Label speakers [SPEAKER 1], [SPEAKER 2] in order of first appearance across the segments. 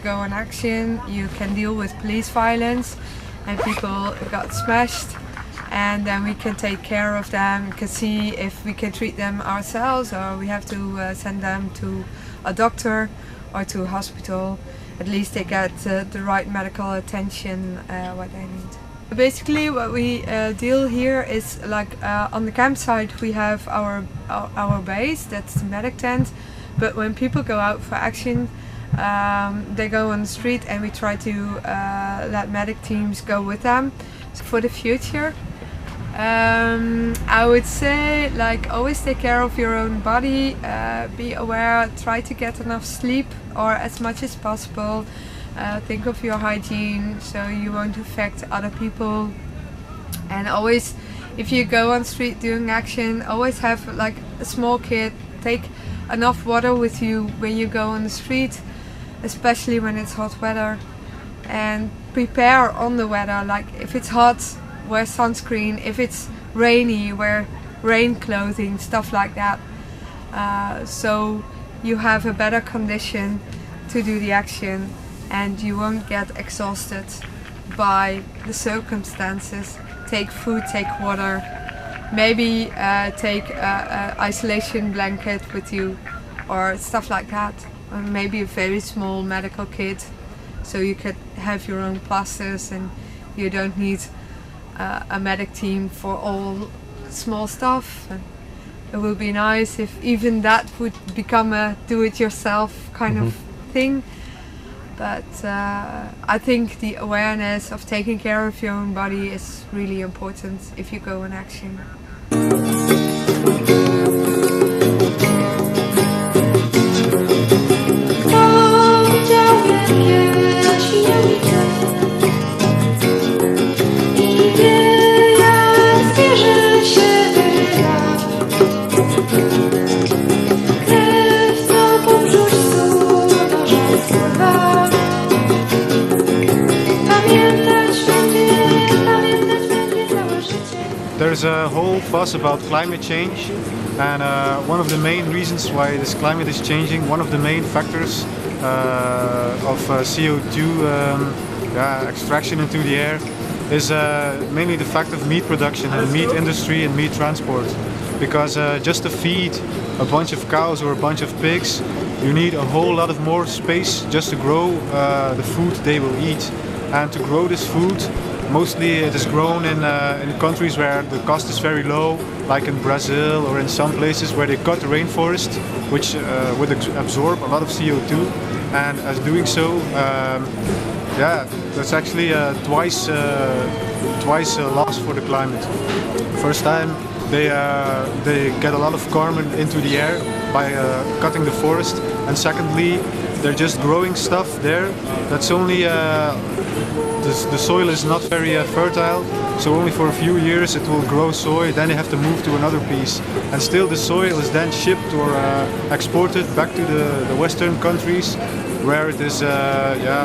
[SPEAKER 1] go in action, you can deal with police violence and people got smashed, and then we can take care of them. We can see if we can treat them ourselves or we have to send them to a doctor or to a hospital. At least they get the right medical attention what they need. Basically what we deal here is like on the campsite we have our base, that's the medic tent, but when people go out for action they go on the street and we try to let medic teams go with them. So for the future I would say like always take care of your own body, be aware, try to get enough sleep or as much as possible. Think of your hygiene so you won't affect other people, and always if you go on street doing action, always have like a small kit, take enough water with you when you go on the street, especially when it's hot weather, and prepare on the weather, like if it's hot wear sunscreen, if it's rainy wear rain clothing, stuff like that, so you have a better condition to do the action and you won't get exhausted by the circumstances. Take food, take water, maybe take an isolation blanket with you or stuff like that, or maybe a very small medical kit so you could have your own plasters and you don't need a medic team for all small stuff. And it would be nice if even that would become a do-it-yourself kind of thing. But I think the awareness of taking care of your own body is really important if you go in action.
[SPEAKER 2] There's a whole fuss about climate change, and one of the main reasons why this climate is changing, one of the main factors of CO2 extraction into the air is mainly the fact of meat production and meat industry and meat transport. Because just to feed a bunch of cows or a bunch of pigs, you need a whole lot of more space just to grow the food they will eat. And to grow this food, mostly it is grown in countries where the cost is very low, like in Brazil or in some places where they cut the rainforest, which would absorb a lot of CO2. And as doing so, that's actually twice a loss for the climate. First time they get a lot of carbon into the air by cutting the forest, and secondly they're just growing stuff there that's only the soil is not very fertile, so only for a few years it will grow soy, then they have to move to another piece, and still the soil is then shipped or exported back to the Western countries where it is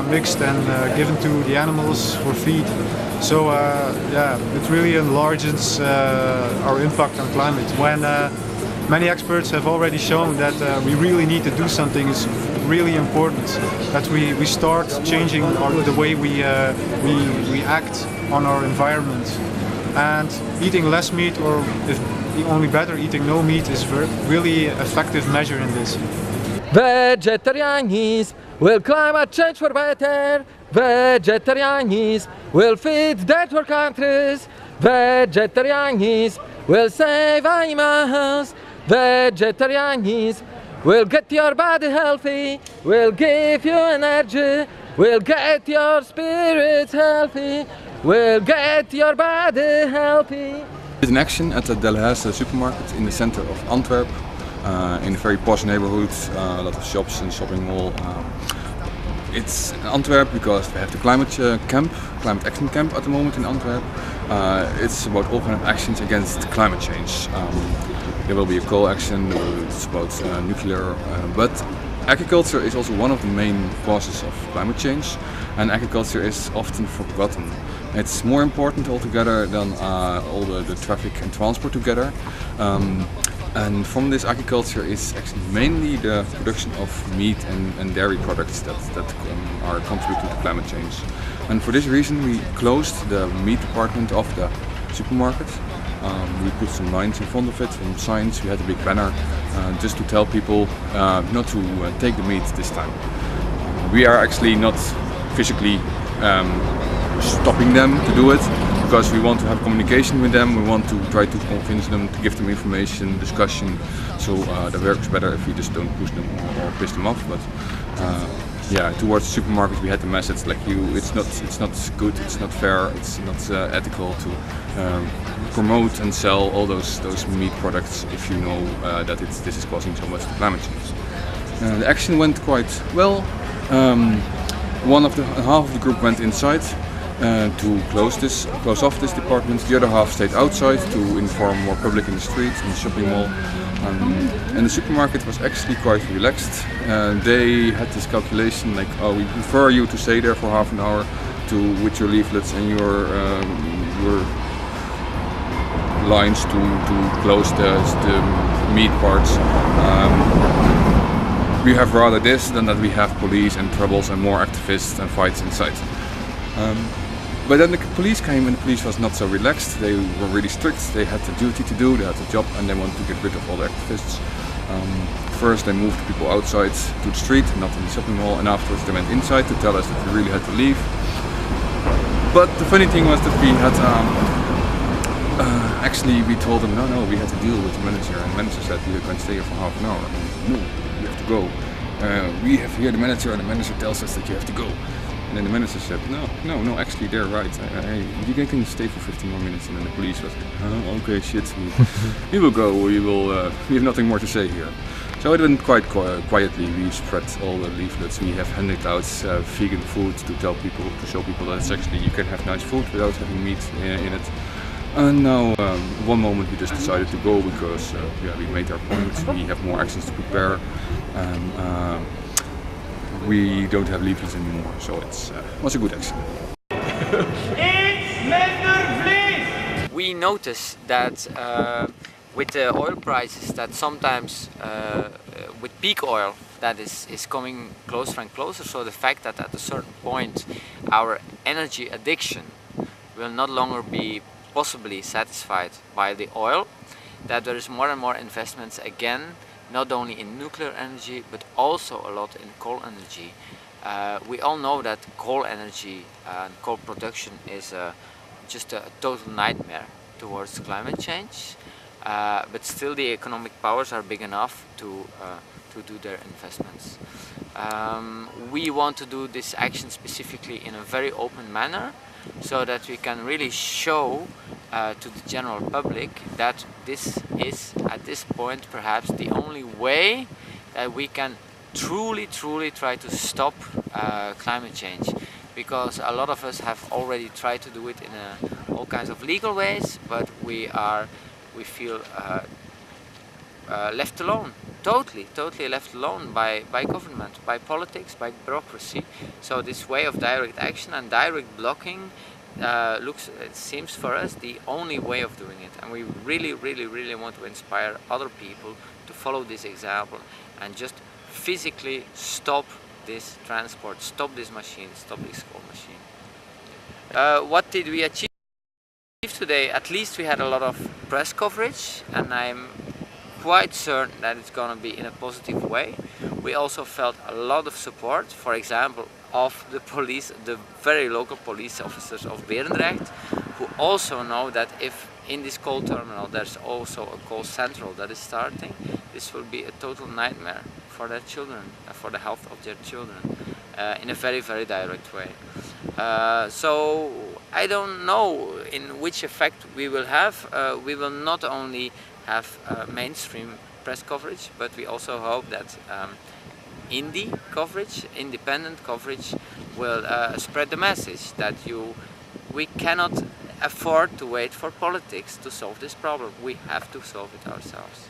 [SPEAKER 2] mixed and given to the animals for feed. So it really enlarges our impact on climate. When many experts have already shown that we really need to do something, it's really important that we start changing the way we act on our environment. And eating less meat, or if only better, eating no meat, is a really effective measure in this.
[SPEAKER 3] Vegetarianism will climate change for better. Vegetarianism will feed the poor countries. Vegetarianism will save animals. Vegetarianism will get your body healthy, will give you energy, will get your spirits healthy, will get your body healthy.
[SPEAKER 4] It's an action at the Delhaize supermarket in the center of Antwerp, in a very posh neighborhood, a lot of shops and shopping mall. It's in Antwerp because we have the climate action camp at the moment in Antwerp. It's about all kind of actions against climate change. There will be a coal action, it's about nuclear, but agriculture is also one of the main causes of climate change, and agriculture is often forgotten. It's more important altogether than all the traffic and transport together. And from this agriculture is actually mainly the production of meat and dairy products that are contributing to climate change. And for this reason we closed the meat department of the supermarket. We put some lines in front of it, some signs, we had a big banner just to tell people not to take the meat this time. We are actually not physically stopping them to do it, because we want to have communication with them, we want to try to convince them, to give them information, discussion, so that works better if we just don't push them or piss them off. But yeah, towards the supermarket we had the message like it's not good, it's not fair, it's not ethical to promote and sell all those meat products if you know that this is causing so much climate change. The action went quite well. Half of the group went inside to close off this department. The other half stayed outside to inform more public in the street, in the shopping mall. And the supermarket was actually quite relaxed. They had this calculation like, oh, we prefer you to stay there for half an hour with your leaflets and your lines to close the meat parts. We have rather this than that we have police and troubles and more activists and fights inside. But then the police came and the police was not so relaxed. They were really strict. They had the duty to do, they had the job, and they wanted to get rid of all the activists. First they moved people outside to the street, not in the shopping mall, and afterwards they went inside to tell us that we really had to leave. But the funny thing was that we had actually we told them no, we had to deal with the manager, and the manager said we can stay here for half an hour. And no, you have to go. We have here the manager, and the manager tells us that you have to go. And then the manager said, no, actually they're right. You can stay for 15 more minutes. And then the police was like, oh, okay, shit, we will go. We have nothing more to say here. So it went quite quietly. We spread all the leaflets. We have handed out vegan food to show people that it's actually you can have nice food without having meat in it. And now, one moment we just decided to go because we made our point. We have more actions to prepare. We don't have leaflets anymore, so it was a good action.
[SPEAKER 5] We notice that with the oil prices that sometimes with peak oil that is coming closer and closer, so the fact that at a certain point our energy addiction will not longer be possibly satisfied by the oil, that there is more and more investments again, not only in nuclear energy but also a lot in coal energy. We all know that coal energy and coal production is just a total nightmare towards climate change, but still the economic powers are big enough to do their investments. We want to do this action specifically in a very open manner, so that we can really show to the general public that this is at this point perhaps the only way that we can truly try to stop climate change, because a lot of us have already tried to do it in all kinds of legal ways, but we feel left alone, totally left alone by government, by politics, by bureaucracy. So this way of direct action and direct blocking it seems for us the only way of doing it, and we really want to inspire other people to follow this example and just physically stop this transport, stop this machine, stop this coal machine. What did we achieve today? At least we had a lot of press coverage, and I'm quite certain that it's going to be in a positive way. We also felt a lot of support, for example, of the police, the very local police officers of Berendrecht, who also know that if in this coal terminal there's also a coal central that is starting, this will be a total nightmare for their children, for the health of their children, in a very direct way. So I don't know in which effect we will have. We will not only have mainstream press coverage, but we also hope that indie coverage, independent coverage, will spread the message that we cannot afford to wait for politics to solve this problem. We have to solve it ourselves.